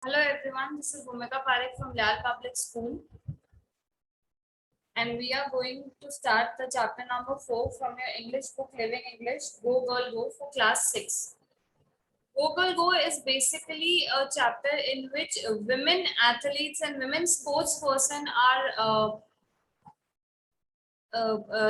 Hello everyone, this is Bhumika Parekh from Lyall Public School, and we are going to start the chapter number 4 from your English book Living English Go Girl Go for class 6. Go Girl Go is basically a chapter in which women athletes and women sports person are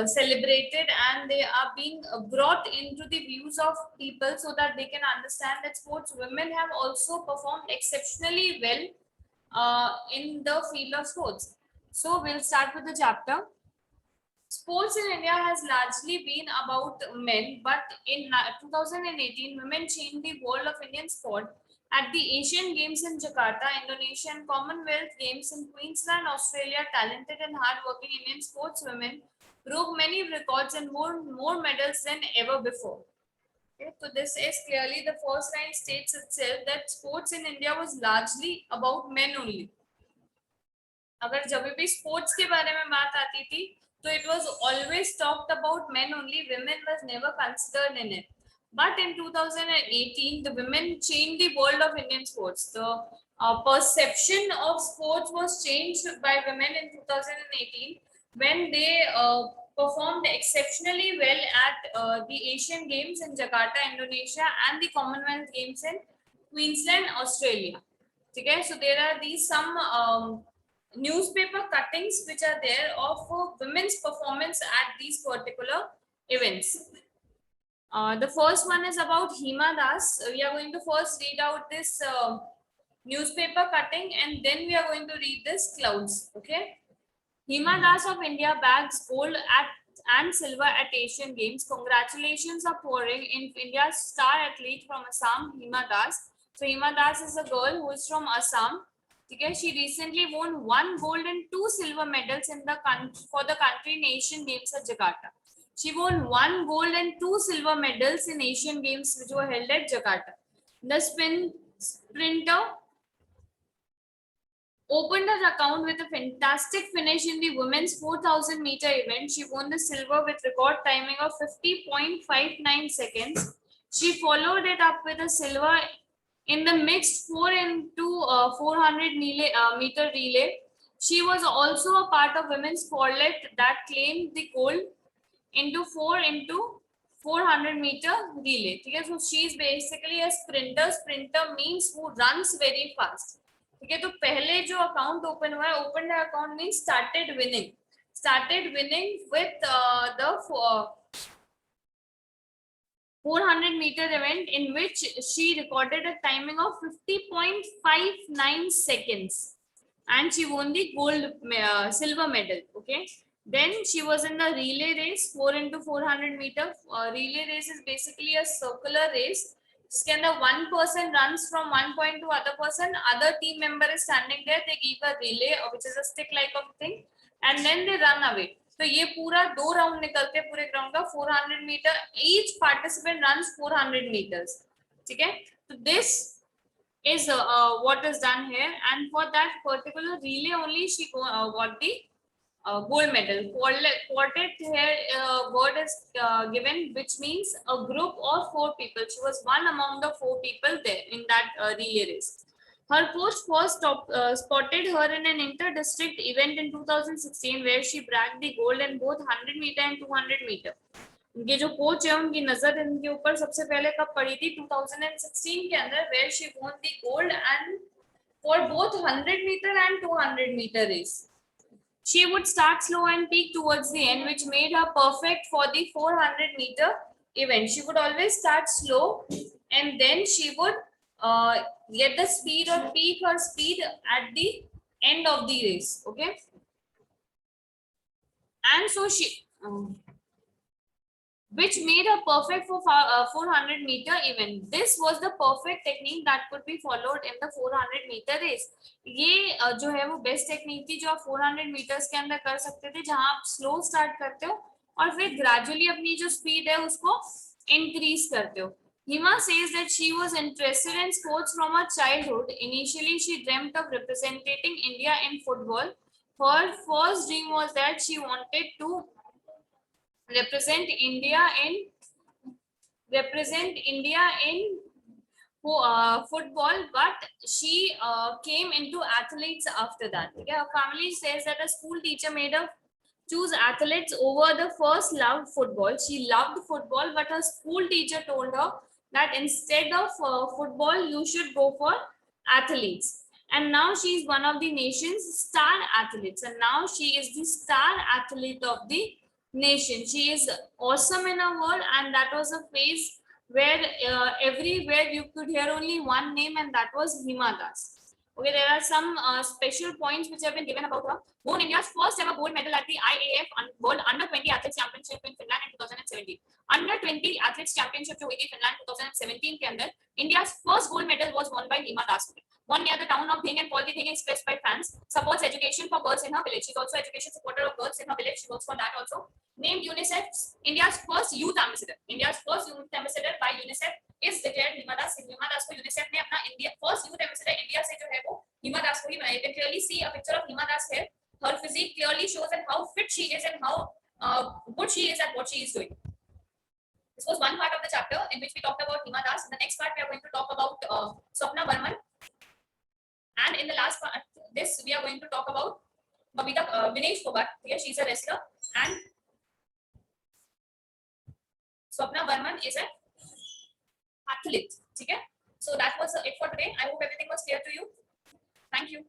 celebrated, and they are being brought into the views of people so that they can understand that sports women have also performed exceptionally well in the field of sports. So we'll start with the chapter. Sports in India has largely been about men, but in 2018, women changed the world of Indian sport at the Asian Games in Jakarta, Indonesia, and Commonwealth Games in Queensland, Australia. Talented and hardworking Indian sportswomen broke many records and more medals than ever before. Okay, so this is clearly the first line states itself that sports in India was largely about men only. अगर जब भी sports के बारे में बात आती थी तो it was always talked about men only, women was never considered in it. But in 2018 the women changed the world of Indian sports. The perception of sports was changed by women in 2018 when they performed exceptionally well at the Asian Games in Jakarta, Indonesia, and the Commonwealth Games in Queensland, Australia. Okay, so there are these some newspaper cuttings which are there of women's performance at these particular events. The first one is about Hima Das. We are going to first read out this newspaper cutting, and then we are going to read this clouds. Okay. Hima Das of India bags gold at and silver at Asian Games. Congratulations are pouring in India's star athlete from Assam, Hima Das. So Hima Das is a girl who is from Assam. Okay, she recently won 1 gold and 2 silver medals in the for the country in Asian Games at Jakarta. She won 1 gold and 2 silver medals in Asian Games which were held at Jakarta. The sprinter opened her account with a fantastic finish in the women's 4,000 meter event. She won the silver with record timing of 50.59 seconds. She followed it up with a silver in the mixed 4 into 400 meter relay. She was also a part of women's sportlet that claimed the gold into 4 into 400 meter relay. Okay, so she is basically a sprinter. Sprinter means who runs very fast. ठीक है, तो पहले जो account open हुआ है, open account mean started winning with the 400 meter event in which she recorded a timing of 50.59 seconds, and she won the gold silver medal. Okay, then she was in the relay race 4 into 400 meter. Relay race is basically a circular race. इसके अंदर one person runs from one point to other person, other team member is standing there, they give a relay which is a stick like of thing, and then they run away. तो ये पूरा 2 round निकलते हैं पूरे ground का 400 metre. Each participant runs 400 meters. ठीक है, तो this is what is done here, and for that particular relay only she got the gold medal. Quartet here word is given, which means a group of 4 people. She was one among the 4 people there in that relay race. Her coach first spotted her in an inter-district event in 2016 where she bagged the gold in both 100 meter and 200 meter. उनके जो coach है उनकी नजर इनके ऊपर सबसे पहले कब पड़ी थी 2016 के अंदर, where she won the gold and for both 100 meter and 200 meter race. She would start slow and peak towards the end, which made her perfect for the 400 meter event. She would always start slow and then she would get the speed or peak her speed at the end of the race. Okay. And so she, which made her perfect for 400 meter event. This was the perfect technique that could be followed in the 400 meter race. ये जो है वो best technique थी जो आप 400 metres के अंदर कर सकते थे, जहां आप स्लो स्टार्ट करते हो और फिर ग्रेजुअली अपनी जो स्पीड है उसको इंक्रीज करते हो. Hima says that she was interested in sports from her childhood. Initially, she dreamt of representing India in football. Her first dream was that she wanted to represent India in football, but she came into athletes after that. Okay? Her family says that a school teacher made her choose athletes over the first love football. She loved football, but her school teacher told her that instead of football, you should go for athletes. And now she is one of the nation's star athletes. And now she is the star athlete of the nation. She is awesome in her world, and that was a phase where everywhere you could hear only one name, and that was Hima Das. Okay, there are some special points which have been given about her. Won India's first ever gold medal at the IAF World Under 20 Athletes Championship in Finland in 2017. Under 20 Athletes Championship जो हुई थी Finland 2017 के अंदर India's first gold medal was won by Hima Das. Born near the town of Dhing and Paul the Dhing expressed by fans. Supports education for girls in her village. She's also education supporter of girls in her village. She works for that also. Named UNICEF India's first youth ambassador. India's first youth ambassador by UNICEF is declared Hima Das. Hima Das को UNICEF ने अपना India first youth ambassador India से जो है वो Hima Das को ही बनाया. You can clearly see a picture of Hima Das here. Her physique clearly shows that how fit she is and how good she is at what she is doing. This was one part of the chapter in which we talked about Hima Das. In the next part, we are going to talk about Swapna Varman. And in the last part, this we are going to talk about Babita Vinesh Phogat. Okay, she's a wrestler, and Swapna Varman is an athlete. Okay, so that was it for today. I hope everything was clear to you. Thank you.